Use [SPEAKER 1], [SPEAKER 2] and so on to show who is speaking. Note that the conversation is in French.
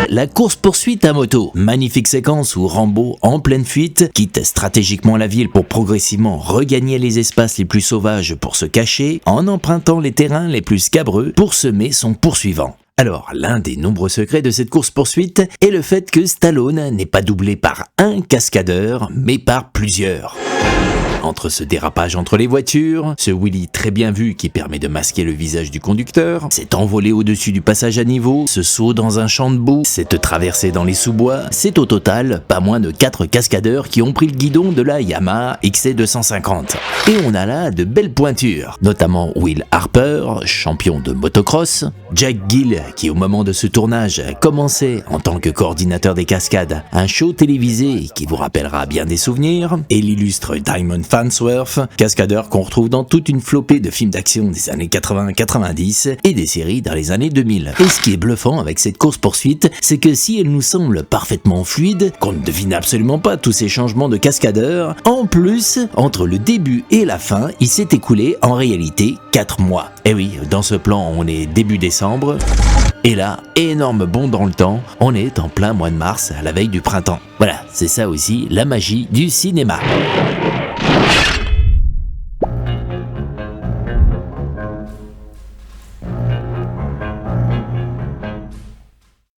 [SPEAKER 1] la course-poursuite à moto. Magnifique séquence où Rambo, en pleine fuite, quitte stratégiquement la ville pour progressivement regagner les espaces les plus sauvages pour se cacher, en empruntant les terrains les plus scabreux pour semer son poursuivant. Alors, l'un des nombreux secrets de cette course-poursuite est le fait que Stallone n'est pas doublé par un cascadeur, mais par plusieurs. Entre ce dérapage entre les voitures, ce wheelie très bien vu qui permet de masquer le visage du conducteur, cet envolé au-dessus du passage à niveau, ce saut dans un champ de boue, cette traversée dans les sous-bois, c'est au total pas moins de 4 cascadeurs qui ont pris le guidon de la Yamaha XC250. Et on a là de belles pointures, notamment Will Harper, champion de motocross, Jack Gill qui au moment de ce tournage commençait en tant que coordinateur des cascades un show télévisé qui vous rappellera bien des souvenirs, et l'illustre Diamond Farnsworth, cascadeur qu'on retrouve dans toute une flopée de films d'action des années 80-90 et des séries dans les années 2000. Et ce qui est bluffant avec cette course-poursuite, c'est que si elle nous semble parfaitement fluide, qu'on ne devine absolument pas tous ces changements de cascadeur, en plus, entre le début et la fin, il s'est écoulé en réalité 4 mois. Et oui, dans ce plan, on est début décembre, et là, énorme bond dans le temps, on est en plein mois de mars, à la veille du printemps. Voilà, c'est ça aussi la magie du cinéma.